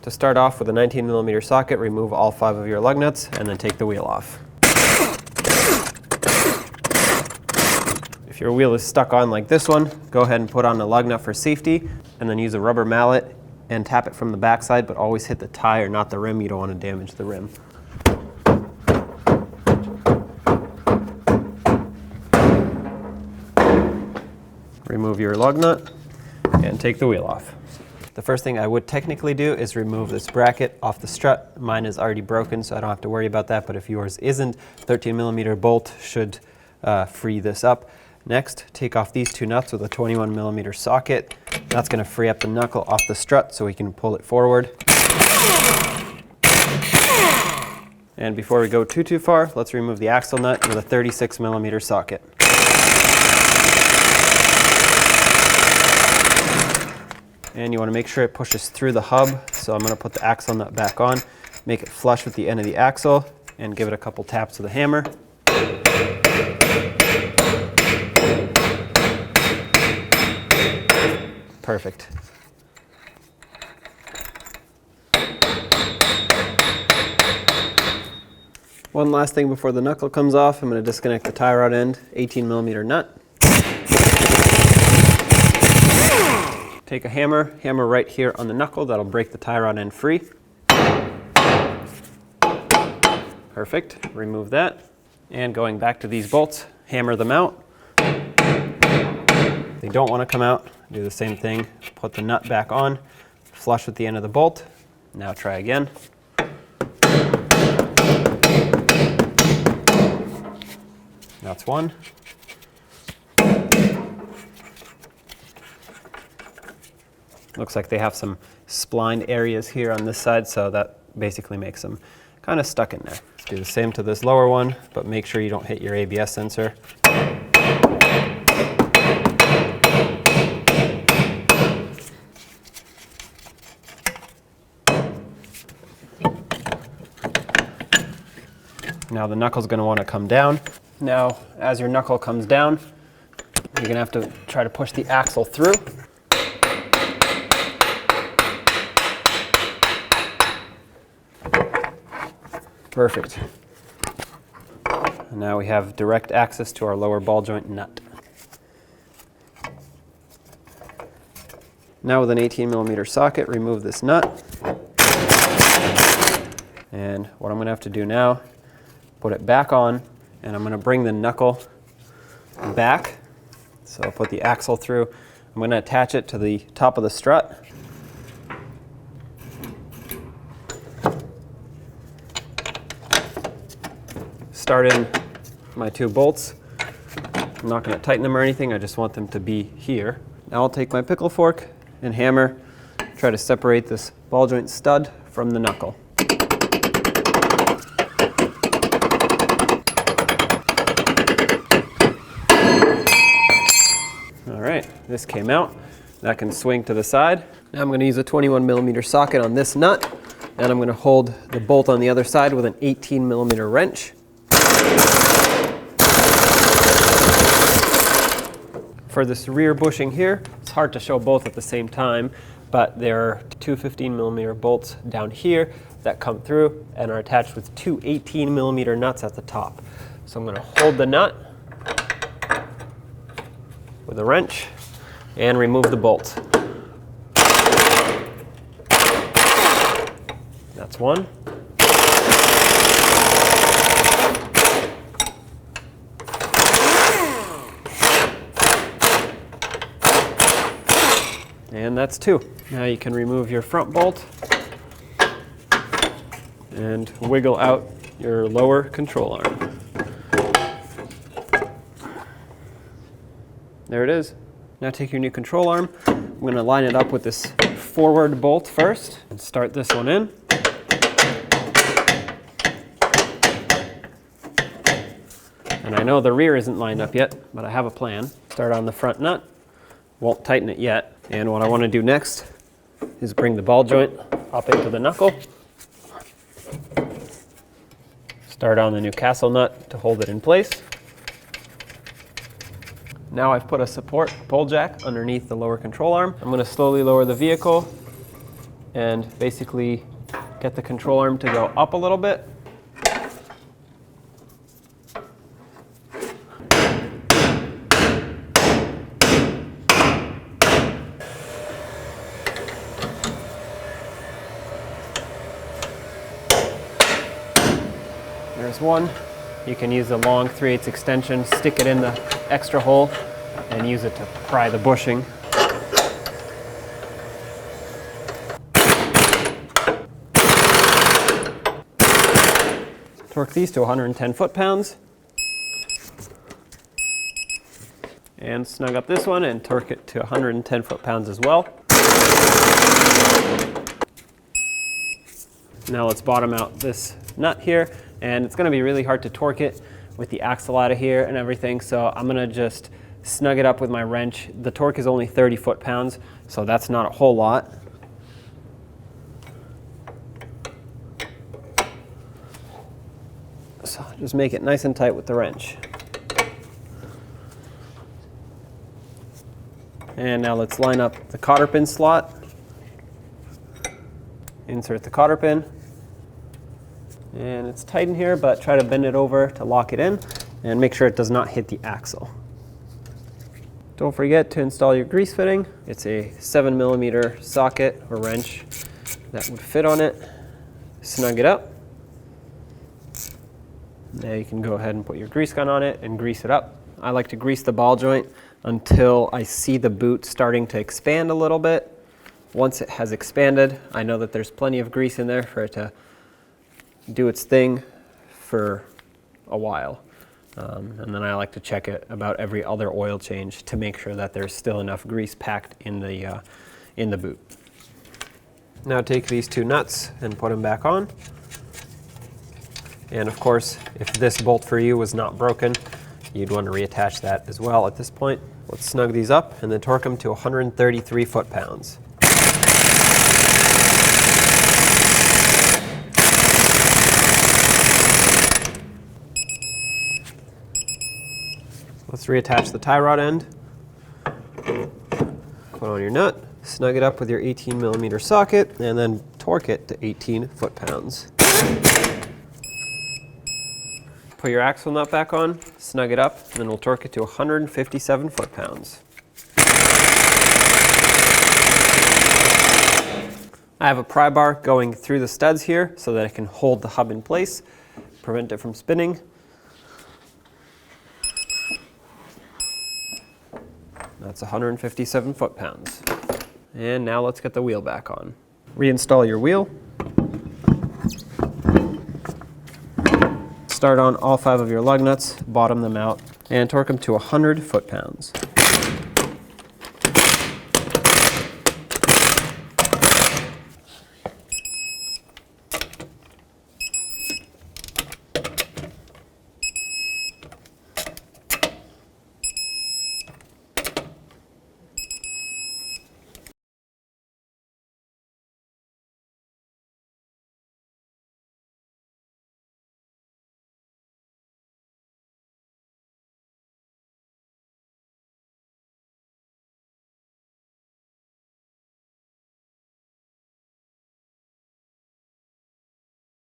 To start off with a 19mm socket, remove all 5 of your lug nuts and then take the wheel off. If your wheel is stuck on like this one, go ahead and put on a lug nut for safety and then use a rubber mallet and tap it from the backside, but always hit the tire, not the rim. You don't want to damage the rim. Remove your lug nut and take the wheel off. The first thing I would technically do is remove this bracket off the strut. Mine is already broken, so I don't have to worry about that, but if yours isn't, 13mm bolt should free this up. Next, take off these 2 nuts with a 21mm socket. That's going to free up the knuckle off the strut so we can pull it forward. And before we go too far, let's remove the axle nut with a 36mm socket. And you want to make sure it pushes through the hub, so I'm going to put the axle nut back on, make it flush with the end of the axle, and give it a couple taps with a hammer. Perfect. One last thing before the knuckle comes off, I'm going to disconnect the tie rod end, 18mm nut. Take a hammer right here on the knuckle, that'll break the tie rod end free. Perfect, remove that. And going back to these bolts, hammer them out. If they don't want to come out, do the same thing. Put the nut back on, flush with the end of the bolt. Now try again. That's one. Looks like they have some splined areas here on this side, so that basically makes them kind of stuck in there. Let's do the same to this lower one, but make sure you don't hit your ABS sensor. Now the knuckle's going to want to come down. Now, as your knuckle comes down, you're going to have to try to push the axle through. Perfect. And now we have direct access to our lower ball joint nut. Now with an 18mm socket, remove this nut. And what I'm going to have to do now, put it back on, and I'm going to bring the knuckle back. So I'll put the axle through. I'm going to attach it to the top of the strut. Start in my 2 bolts. I'm not going to tighten them or anything, I just want them to be here. Now I'll take my pickle fork and hammer, try to separate this ball joint stud from the knuckle. Alright, this came out. That can swing to the side. Now I'm going to use a 21mm socket on this nut, and I'm going to hold the bolt on the other side with an 18mm wrench. For this rear bushing here, it's hard to show both at the same time, but there are 2 15mm bolts down here that come through and are attached with 2 18mm nuts at the top. So I'm going to hold the nut with a wrench and remove the bolt. That's one. And that's 2. Now you can remove your front bolt and wiggle out your lower control arm. There it is. Now take your new control arm. I'm going to line it up with this forward bolt first and start this one in. And I know the rear isn't lined up yet, but I have a plan. Start on the front nut. Won't tighten it yet. And what I want to do next is bring the ball joint up into the knuckle. Start on the new castle nut to hold it in place. Now I've put a support pole jack underneath the lower control arm. I'm going to slowly lower the vehicle and basically get the control arm to go up a little bit. There's one. You can use a long 3/8 extension, stick it in the extra hole, and use it to pry the bushing. Torque these to 110 foot-pounds. And snug up this one and torque it to 110 foot-pounds as well. Now let's bottom out this nut here, and it's going to be really hard to torque it with the axle out of here and everything, so I'm going to just snug it up with my wrench. The torque is only 30 foot-pounds, so that's not a whole lot. So just make it nice and tight with the wrench. And now let's line up the cotter pin slot. Insert the cotter pin. And it's tight in here, but try to bend it over to lock it in and make sure it does not hit the axle. Don't forget to install your grease fitting. It's a 7mm socket or wrench that would fit on it. Snug it up. Now you can go ahead and put your grease gun on it and grease it up. I like to grease the ball joint until I see the boot starting to expand a little bit. Once it has expanded, I know that there's plenty of grease in there for it to do its thing for a while. And then I like to check it about every other oil change to make sure that there's still enough grease packed in the boot. Now take these two nuts and put them back on. And of course, if this bolt for you was not broken, you'd want to reattach that as well at this point. Let's snug these up and then torque them to 133 foot-pounds. Let's reattach the tie rod end. Put on your nut, snug it up with your 18mm socket, and then torque it to 18 foot-pounds. Put your axle nut back on, snug it up, and then we'll torque it to 157 foot-pounds. I have a pry bar going through the studs here so that it can hold the hub in place, prevent it from spinning. That's 157 foot-pounds. And now let's get the wheel back on. Reinstall your wheel. Start on all 5 of your lug nuts, bottom them out, and torque them to 100 foot-pounds.